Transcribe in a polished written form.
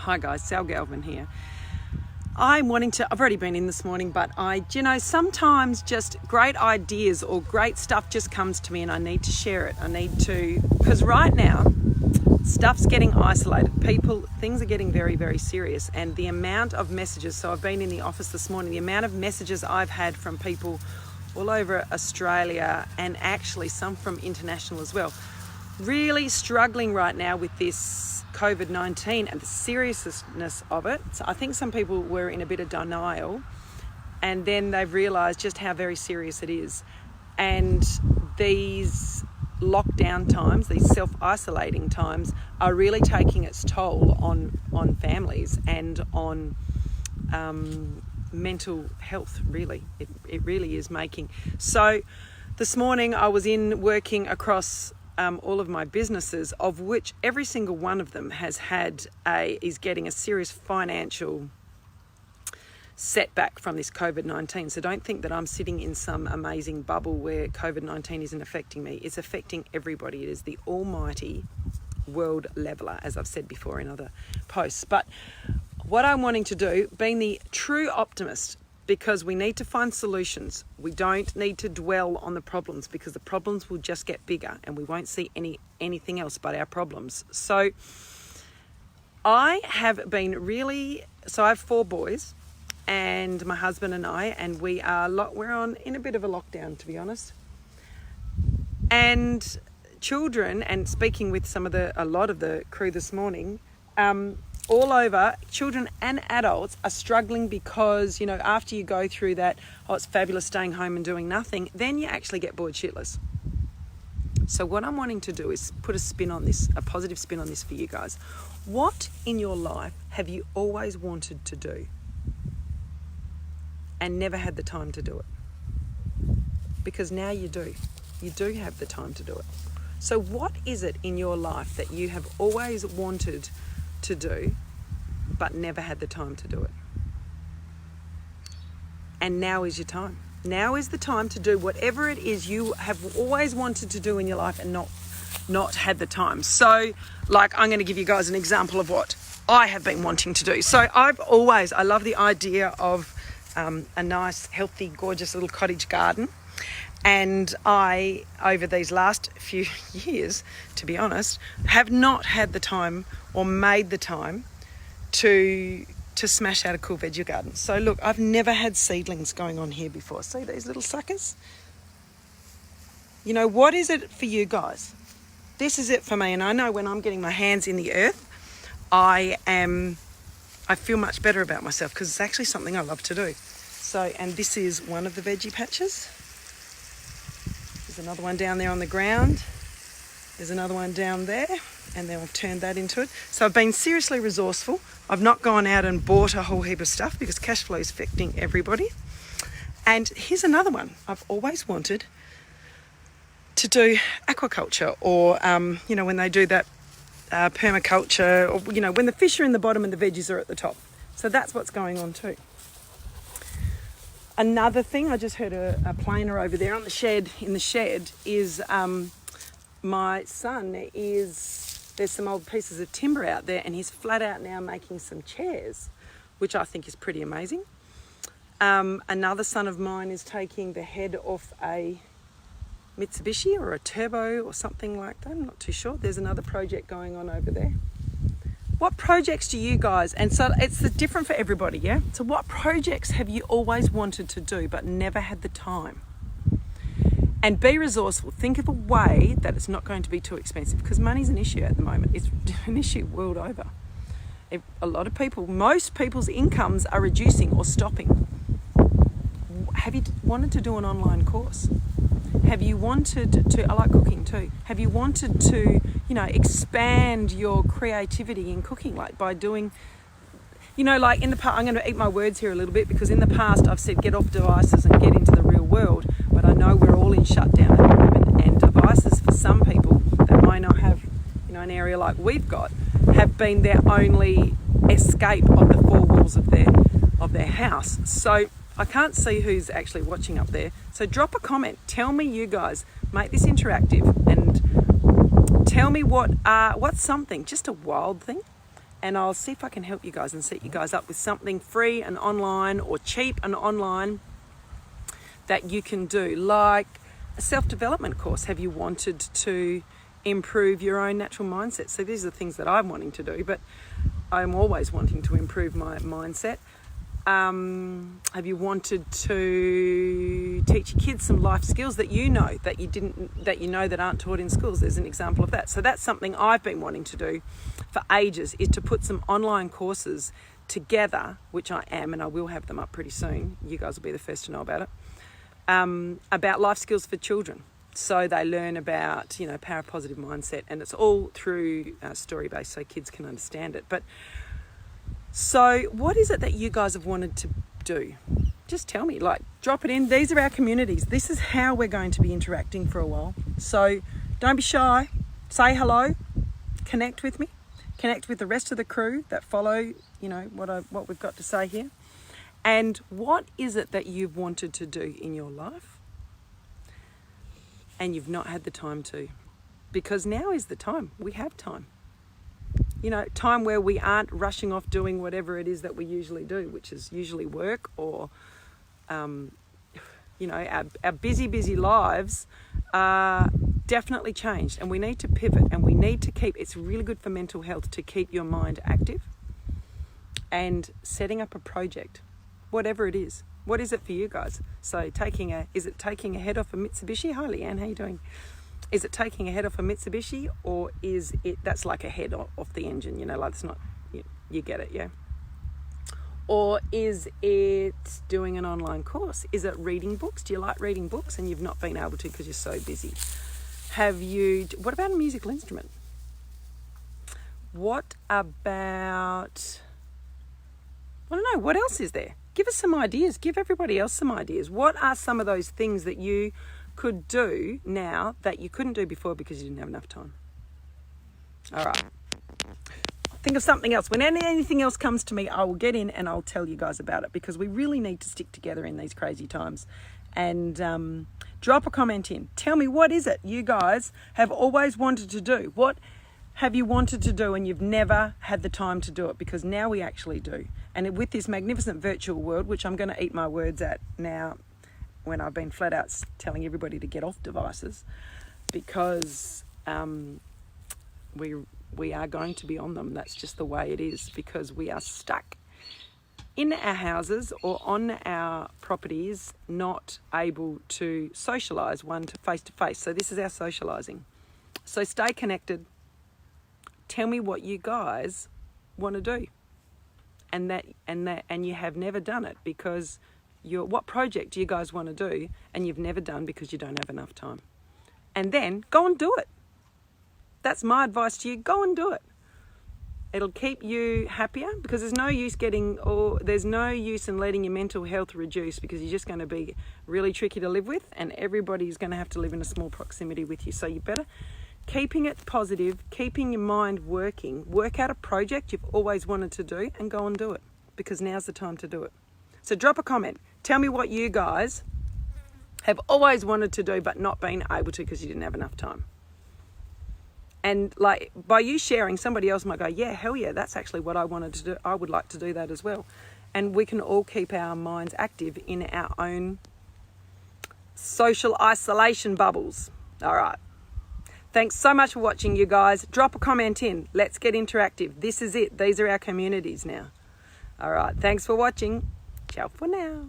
Hi guys, Sal Galvin here. I've already been in this morning, but sometimes just great ideas or great stuff just comes to me and I need to share it. Because right now, stuff's getting isolated. Things are getting very, very serious. And the amount of messages, so I've been in the office this morning, the amount of messages I've had from people all over Australia and actually some from international as well, really struggling right now with this COVID-19 and the seriousness of it. So I think some people were in a bit of denial and then they've realised just how very serious it is. And these lockdown times, these self-isolating times are really taking its toll on families and on mental health, really. It really is making. So this morning I was working across all of my businesses, of which every single one of them is getting a serious financial setback from this COVID-19. So don't think that I'm sitting in some amazing bubble where COVID-19 isn't affecting me. It's affecting everybody. It is the almighty world leveler, as I've said before in other posts. But what I'm wanting to do, being the true optimist, because we need to find solutions. We don't need to dwell on the problems because the problems will just get bigger and we won't see anything else but our problems. So I have I have 4 boys and my husband and I, and we're in a bit of a lockdown, to be honest. And children, and speaking with a lot of the crew this morning, all over, children and adults are struggling because, after you go through that, it's fabulous staying home and doing nothing, then you actually get bored shitless. So what I'm wanting to do is put a positive spin on this for you guys. What in your life have you always wanted to do and never had the time to do it? Because now you do. You do have the time to do it. So what is it in your life that you have always wanted to do but never had the time to do it? And now is your time. Now is the time to do whatever it is you have always wanted to do in your life and not had the time. So I'm going to give you guys an example of what I have been wanting to do. So I love the idea of a nice, healthy, gorgeous little cottage garden. And I, over these last few years, to be honest, have not had the time or made the time to smash out a cool veggie garden. So look, I've never had seedlings going on here before. See these little suckers? What is it for you guys? This is it for me. And I know when I'm getting my hands in the earth, I feel much better about myself because it's actually something I love to do. So, and this is one of the veggie patches. There's another one down there on the ground. There's another one down there, and then we've turned that into it. So I've been seriously resourceful. I've not gone out and bought a whole heap of stuff because cash flow is affecting everybody. And here's another one. I've always wanted to do aquaculture or, when they do that permaculture, or, when the fish are in the bottom and the veggies are at the top. So that's what's going on too. Another thing, I just heard a planer over there in the shed, is my son there's some old pieces of timber out there and he's flat out now making some chairs, which I think is pretty amazing. Another son of mine is taking the head off a Mitsubishi or a Turbo or something like that. I'm not too sure. There's another project going on over there. What projects do you guys, and so it's different for everybody, yeah? So what projects have you always wanted to do but never had the time? And be resourceful. Think of a way that it's not going to be too expensive because money's an issue at the moment. It's an issue world over. Most people's incomes are reducing or stopping. Have you wanted to do an online course? Have you wanted to, I like cooking too, have you wanted to, expand your creativity in cooking, by doing, in the past, I'm going to eat my words here a little bit because in the past I've said get off devices and get into the real world, but I know we're all in shutdown at the moment and devices for some people that might not have, an area like we've got, have been their only escape of the 4 walls of their house. So I can't see who's actually watching up there. So drop a comment. Tell me, you guys, make this interactive and tell me what's something, just a wild thing and I'll see if I can help you guys and set you guys up with something free and online or cheap and online that you can do, like a self-development course. Have you wanted to improve your own natural mindset? So these are the things that I'm wanting to do, but I'm always wanting to improve my mindset. Have you wanted to teach your kids some life skills that you know that aren't taught in schools? There's an example of that. So that's something I've been wanting to do for ages, is to put some online courses together, which I am, and I will have them up pretty soon. You guys will be the first to know about it, about life skills for children. So they learn about, power of positive mindset, and it's all through story-based so kids can understand it. But so what is it that you guys have wanted to do? Just tell me, drop it in. These are our communities. This is how we're going to be interacting for a while. So don't be shy. Say hello. Connect with me. Connect with the rest of the crew that follow, what we've got to say here. And what is it that you've wanted to do in your life and you've not had the time to? Because now is the time. We have time. Time where we aren't rushing off doing whatever it is that we usually do, which is usually work or, our busy lives are definitely changed, and we need to pivot, and we need to it's really good for mental health to keep your mind active and setting up a project, whatever it is. What is it for you guys? So is it taking a head off a Mitsubishi? Hi Leanne, how you doing? Is it taking a head off a Mitsubishi, or is it, that's like a head off the engine, it's not, you get it, yeah? Or is it doing an online course? Is it reading books? Do you like reading books and you've not been able to because you're so busy? What about a musical instrument? What about, I don't know, what else is there? Give us some ideas. Give everybody else some ideas. What are some of those things that you could do now that you couldn't do before because you didn't have enough time? All right. Think of something else. When anything else comes to me, I will get in and I'll tell you guys about it, because we really need to stick together in these crazy times. And drop a comment in. Tell me, what is it you guys have always wanted to do? What have you wanted to do and you've never had the time to do it? Because now we actually do. And with this magnificent virtual world, which I'm going to eat my words at now, when I've been flat out telling everybody to get off devices, because we are going to be on them. That's just the way it is, because we are stuck in our houses or on our properties, not able to socialise face to face. So this is our socialising. So stay connected. Tell me what you guys want to do, and you have never done it, because what project do you guys want to do and you've never done because you don't have enough time? And then go and do it. That's my advice to you. Go and do it. It'll keep you happier, because there's no use in letting your mental health reduce, because you're just going to be really tricky to live with, and everybody's going to have to live in a small proximity with you. So you better keeping it positive, keeping your mind working, work out a project you've always wanted to do and go and do it, because now's the time to do it. So drop a comment. Tell me what you guys have always wanted to do but not been able to because you didn't have enough time. And by you sharing, somebody else might go, yeah, hell yeah, that's actually what I wanted to do. I would like to do that as well. And we can all keep our minds active in our own social isolation bubbles. All right. Thanks so much for watching, you guys. Drop a comment in. Let's get interactive. This is it. These are our communities now. All right. Thanks for watching. Ciao for now.